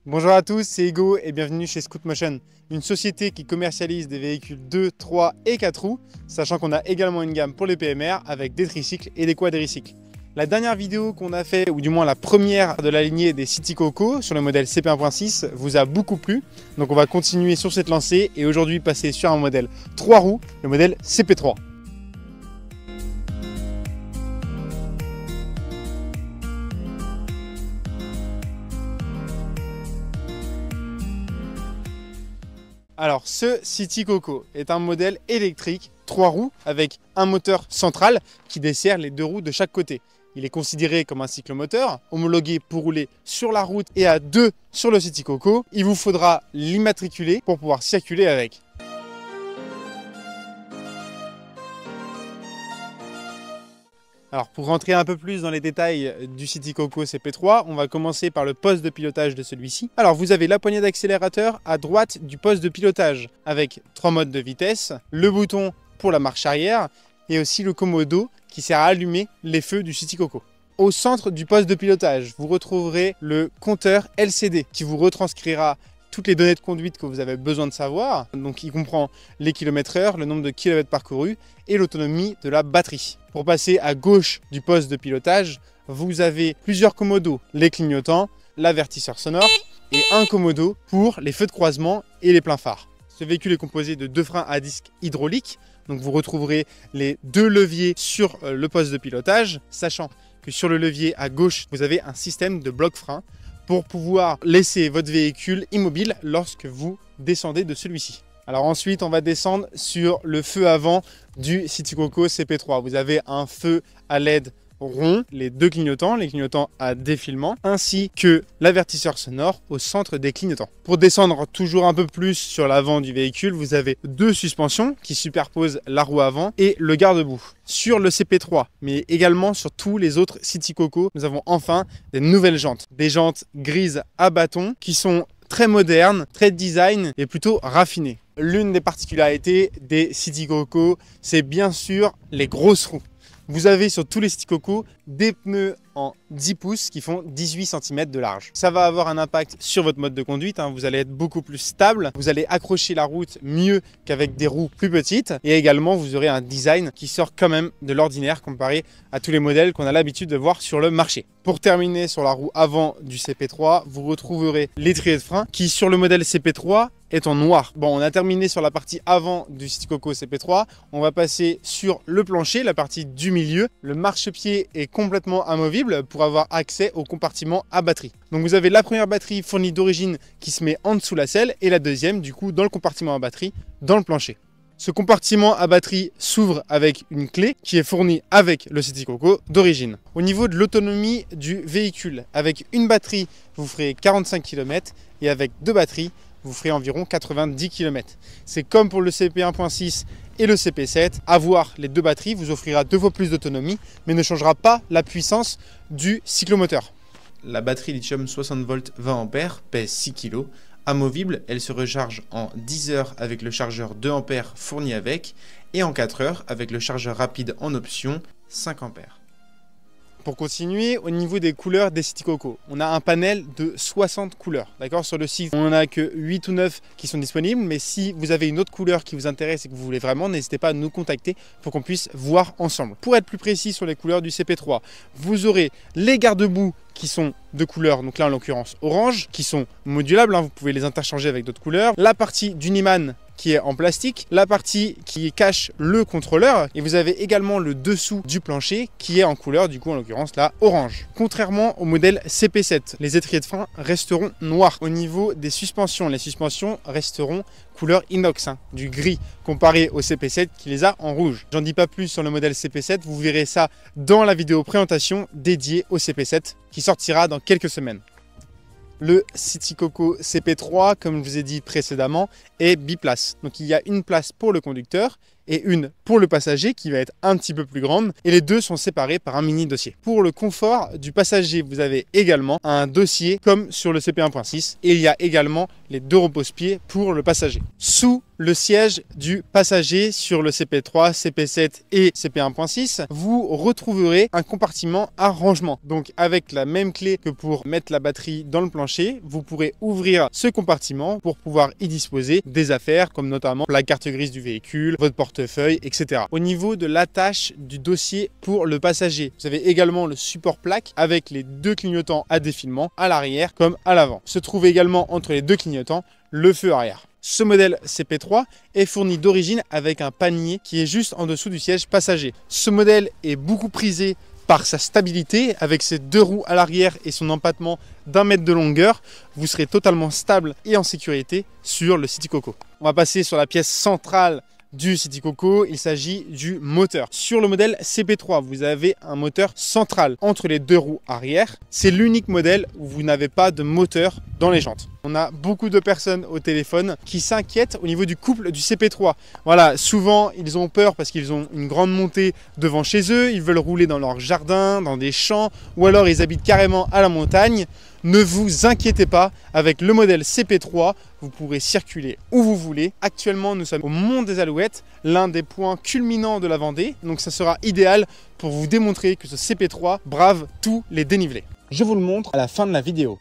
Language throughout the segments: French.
Bonjour à tous, c'est Hugo et bienvenue chez Scootmotion, une société qui commercialise des véhicules 2, 3 et 4 roues, sachant qu'on a également une gamme pour les PMR avec des tricycles et des quadricycles. La dernière vidéo qu'on a fait, ou du moins la première de la lignée des City Coco sur le modèle CP1.6 vous a beaucoup plu, donc on va continuer sur cette lancée et aujourd'hui passer sur un modèle 3 roues, le modèle CP3. Alors, ce City Coco est un modèle électrique 3 roues avec un moteur central qui dessert les 2 roues de chaque côté. Il est considéré comme un cyclomoteur, homologué pour rouler sur la route et à 2 sur le City Coco. Il vous faudra l'immatriculer pour pouvoir circuler avec. Alors pour rentrer un peu plus dans les détails du City Coco CP3, on va commencer par le poste de pilotage de celui-ci. Alors vous avez la poignée d'accélérateur à droite du poste de pilotage avec 3 modes de vitesse, le bouton pour la marche arrière et aussi le commodo qui sert à allumer les feux du City Coco. Au centre du poste de pilotage, vous retrouverez le compteur LCD qui vous retranscrira toutes les données de conduite que vous avez besoin de savoir. Donc il comprend les km/h, le nombre de kilomètres parcourus et l'autonomie de la batterie. Pour passer à gauche du poste de pilotage, vous avez plusieurs commodos, les clignotants, l'avertisseur sonore et un commodo pour les feux de croisement et les pleins phares. Ce véhicule est composé de 2 freins à disque hydrauliques, donc vous retrouverez les 2 leviers sur le poste de pilotage, sachant que sur le levier à gauche, vous avez un système de bloc-frein pour pouvoir laisser votre véhicule immobile lorsque vous descendez de celui-ci. Alors ensuite, on va descendre sur le feu avant du City Coco CP3. Vous avez un feu à LED rond, les 2 clignotants, les clignotants à défilement, ainsi que l'avertisseur sonore au centre des clignotants. Pour descendre toujours un peu plus sur l'avant du véhicule, vous avez 2 suspensions qui superposent la roue avant et le garde-boue. Sur le CP3, mais également sur tous les autres City Coco, nous avons enfin des nouvelles jantes. Des jantes grises à bâton qui sont très modernes, très design et plutôt raffinées. L'une des particularités des City Coco, c'est bien sûr les grosses roues. Vous avez sur tous les City Coco des pneus en 10 pouces qui font 18 cm de large. Ça va avoir un impact sur votre mode de conduite, vous allez être beaucoup plus stable, vous allez accrocher la route mieux qu'avec des roues plus petites et également vous aurez un design qui sort quand même de l'ordinaire comparé à tous les modèles qu'on a l'habitude de voir sur le marché. Pour terminer sur la roue avant du CP3, vous retrouverez l'étrier de frein qui sur le modèle CP3 est en noir. Bon, on a terminé sur la partie avant du City Coco CP3, on va passer sur le plancher, la partie du milieu. Le marchepied est complètement amovible pour avoir accès au compartiment à batterie. Donc vous avez la première batterie fournie d'origine qui se met en dessous la selle et la deuxième du coup dans le compartiment à batterie dans le plancher. Ce compartiment à batterie s'ouvre avec une clé qui est fournie avec le City Coco d'origine. Au niveau de l'autonomie du véhicule, avec une batterie vous ferez 45 km et avec 2 batteries vous ferez environ 90 km. C'est comme pour le CP1.6 et le CP7, avoir les 2 batteries vous offrira 2 fois plus d'autonomie, mais ne changera pas la puissance du cyclomoteur. La batterie lithium 60 volts 20 A pèse 6 kg. Amovible, elle se recharge en 10 heures avec le chargeur 2 A fourni avec et en 4 heures avec le chargeur rapide en option 5 A. Pour continuer, au niveau des couleurs des City Coco, on a un panel de 60 couleurs. D'accord, sur le site, on n'en a que 8 ou 9 qui sont disponibles, mais si vous avez une autre couleur qui vous intéresse et que vous voulez vraiment, n'hésitez pas à nous contacter pour qu'on puisse voir ensemble. Pour être plus précis sur les couleurs du CP3, vous aurez les garde-boue qui sont de couleur, donc là en l'occurrence orange, qui sont modulables, vous pouvez les interchanger avec d'autres couleurs. La partie d'Uniman qui est en plastique, la partie qui cache le contrôleur et vous avez également le dessous du plancher qui est en couleur, du coup en l'occurrence là orange. Contrairement au modèle CP7, les étriers de frein resteront noirs. Au niveau des suspensions, les suspensions resteront couleur inox, du gris, comparé au CP7 qui les a en rouge. J'en dis pas plus sur le modèle CP7, vous verrez ça dans la vidéo présentation dédiée au CP7 qui sortira dans quelques semaines. Le City Coco CP3, comme je vous ai dit précédemment, est biplace. Donc il y a une place pour le conducteur et une pour le passager qui va être un petit peu plus grande. Et les deux sont séparés par un mini dossier. Pour le confort du passager, vous avez également un dossier comme sur le CP1.6 et il y a également les deux repose-pieds pour le passager. Sous le siège du passager sur le CP3, CP7 et CP1.6, vous retrouverez un compartiment à rangement. Donc avec la même clé que pour mettre la batterie dans le plancher, vous pourrez ouvrir ce compartiment pour pouvoir y disposer des affaires comme notamment la carte grise du véhicule, votre portefeuille, etc. Au niveau de l'attache du dossier pour le passager, vous avez également le support plaque avec les deux clignotants à défilement à l'arrière comme à l'avant. Se trouve également entre les deux clignotants le feu arrière. Ce modèle CP3 est fourni d'origine avec un panier qui est juste en dessous du siège passager. Ce modèle est beaucoup prisé par sa stabilité, avec ses deux roues à l'arrière et son empattement d'1 mètre de longueur. Vous serez totalement stable et en sécurité sur le Citycoco. On va passer sur la pièce centrale du Citycoco, il s'agit du moteur. Sur le modèle CP3, vous avez un moteur central entre les deux roues arrière. C'est l'unique modèle où vous n'avez pas de moteur dans les jantes. On a beaucoup de personnes au téléphone qui s'inquiètent au niveau du couple du CP3. Voilà, souvent ils ont peur parce qu'ils ont une grande montée devant chez eux, ils veulent rouler dans leur jardin, dans des champs, ou alors ils habitent carrément à la montagne. Ne vous inquiétez pas, avec le modèle CP3, vous pourrez circuler où vous voulez. Actuellement, nous sommes au Mont des Alouettes, l'un des points culminants de la Vendée. Donc ça sera idéal pour vous démontrer que ce CP3 brave tous les dénivelés. Je vous le montre à la fin de la vidéo.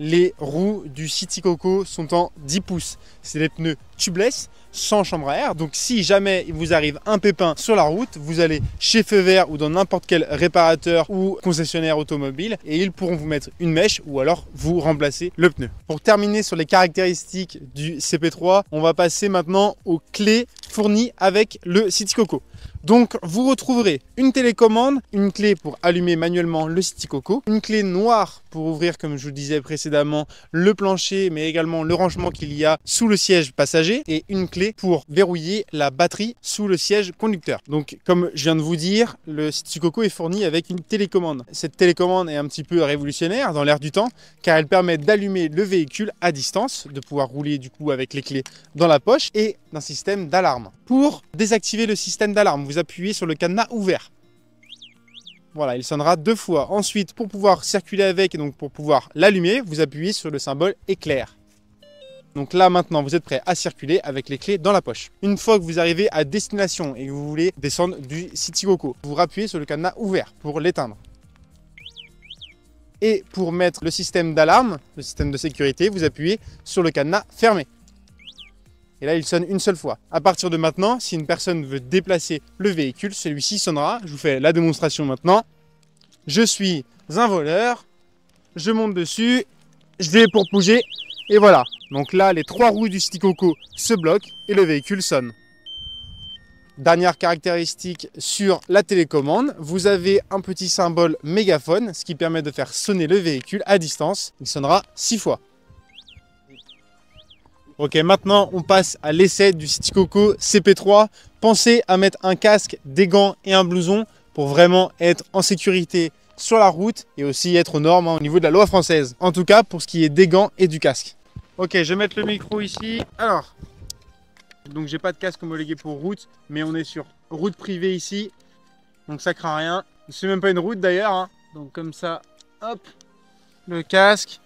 Les roues du Citycoco sont en 10 pouces. C'est des pneus tubeless, sans chambre à air. Donc si jamais il vous arrive un pépin sur la route, vous allez chez Feu Vert ou dans n'importe quel réparateur ou concessionnaire automobile et ils pourront vous mettre une mèche ou alors vous remplacer le pneu. Pour terminer sur les caractéristiques du CP3, on va passer maintenant aux clés fournies avec le Citycoco. Donc vous retrouverez une télécommande, une clé pour allumer manuellement le Citycoco, une clé noire pour ouvrir, comme je vous le disais précédemment, le plancher mais également le rangement qu'il y a sous le siège passager et une clé pour verrouiller la batterie sous le siège conducteur. Donc comme je viens de vous dire, le Citycoco est fourni avec une télécommande. Cette télécommande est un petit peu révolutionnaire dans l'air du temps car elle permet d'allumer le véhicule à distance, de pouvoir rouler du coup avec les clés dans la poche et d'un système d'alarme. Pour désactiver le système d'alarme, vous appuyez sur le cadenas ouvert. Voilà, il sonnera 2 fois. Ensuite, pour pouvoir circuler avec et donc pour pouvoir l'allumer, vous appuyez sur le symbole éclair. Donc là maintenant, vous êtes prêt à circuler avec les clés dans la poche. Une fois que vous arrivez à destination et que vous voulez descendre du Citycoco, vous rappuyez sur le cadenas ouvert pour l'éteindre. Et pour mettre le système d'alarme, le système de sécurité, vous appuyez sur le cadenas fermé. Et là, il sonne une seule fois. À partir de maintenant, si une personne veut déplacer le véhicule, celui-ci sonnera. Je vous fais la démonstration maintenant. Je suis un voleur. Je monte dessus. Je vais pour bouger. Et voilà. Donc là, les 3 roues du Citycoco se bloquent et le véhicule sonne. Dernière caractéristique sur la télécommande, vous avez un petit symbole mégaphone, ce qui permet de faire sonner le véhicule à distance. Il sonnera 6 fois. Ok, maintenant on passe à l'essai du Citycoco CP3. Pensez à mettre un casque, des gants et un blouson pour vraiment être en sécurité sur la route et aussi être aux normes au niveau de la loi française. En tout cas pour ce qui est des gants et du casque. Ok, je vais mettre le micro ici. Alors, donc j'ai pas de casque homologué pour route, mais on est sur route privée ici. Donc ça craint rien. C'est même pas une route d'ailleurs, hein. Donc comme ça, hop, le casque,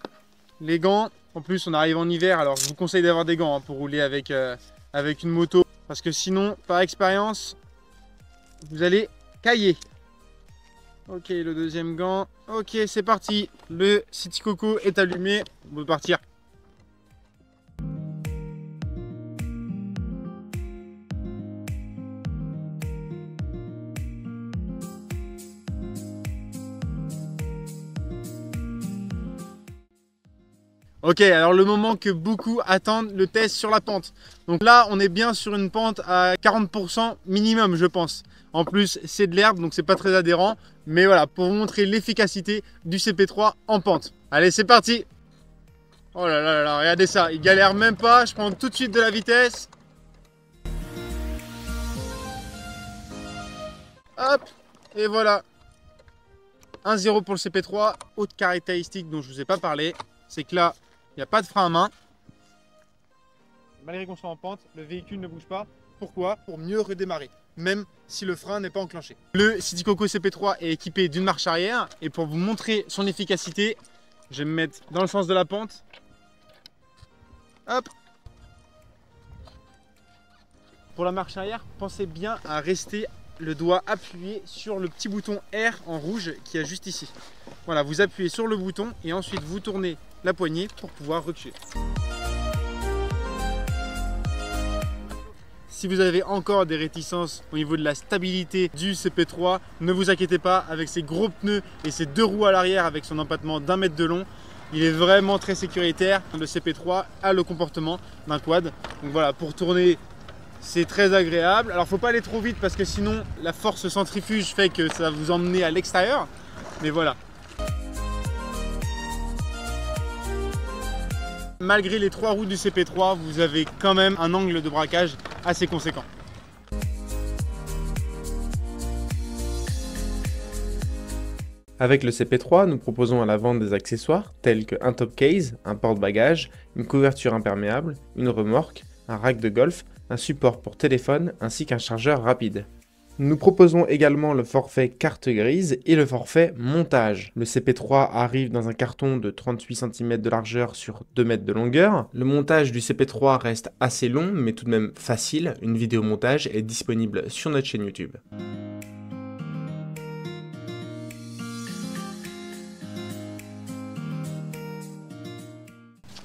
les gants. En plus, on arrive en hiver, alors je vous conseille d'avoir des gants hein, pour rouler avec une moto. Parce que sinon, par expérience, vous allez cailler. Ok, le deuxième gant. Ok, c'est parti. Le Citycoco est allumé. On peut partir. Ok, alors le moment que beaucoup attendent, le test sur la pente. Donc là, on est bien sur une pente à 40% minimum, je pense. En plus, c'est de l'herbe, donc c'est pas très adhérent. Mais voilà, pour vous montrer l'efficacité du CP3 en pente. Allez, c'est parti. Oh là là là, regardez ça, il galère même pas. Je prends tout de suite de la vitesse. Hop, et voilà. 1-0 pour le CP3. Autre caractéristique dont je vous ai pas parlé, c'est que là, il n'y a pas de frein à main. Malgré qu'on soit en pente, le véhicule ne bouge pas. Pourquoi? Pour mieux redémarrer, même si le frein n'est pas enclenché. Le City Coco CP3 est équipé d'une marche arrière et pour vous montrer son efficacité, je vais me mettre dans le sens de la pente. Hop. Pour la marche arrière, pensez bien à rester le doigt appuyé sur le petit bouton R en rouge qui est juste ici. Voilà, vous appuyez sur le bouton et ensuite vous tournez la poignée pour pouvoir reculer. Si vous avez encore des réticences au niveau de la stabilité du CP3, ne vous inquiétez pas, avec ses gros pneus et ses 2 roues à l'arrière avec son empattement d'1 mètre de long, il est vraiment très sécuritaire. Le CP3 a le comportement d'un quad. Donc voilà, pour tourner, c'est très agréable. Alors faut pas aller trop vite parce que sinon la force centrifuge fait que ça va vous emmener à l'extérieur. Mais voilà. Malgré les 3 roues du CP3, vous avez quand même un angle de braquage assez conséquent. Avec le CP3, nous proposons à la vente des accessoires tels qu'un top case, un porte-bagages, une couverture imperméable, une remorque, un rack de golf, un support pour téléphone ainsi qu'un chargeur rapide. Nous proposons également le forfait carte grise et le forfait montage. Le CP3 arrive dans un carton de 38 cm de largeur sur 2 mètres de longueur. Le montage du CP3 reste assez long mais tout de même facile. Une vidéo montage est disponible sur notre chaîne YouTube.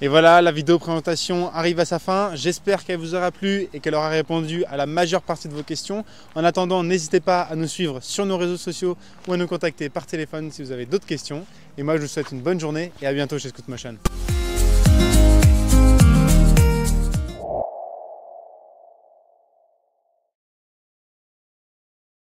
Et voilà, la vidéo présentation arrive à sa fin. J'espère qu'elle vous aura plu et qu'elle aura répondu à la majeure partie de vos questions. En attendant, n'hésitez pas à nous suivre sur nos réseaux sociaux ou à nous contacter par téléphone si vous avez d'autres questions. Et moi, je vous souhaite une bonne journée et à bientôt chez Scootmotion.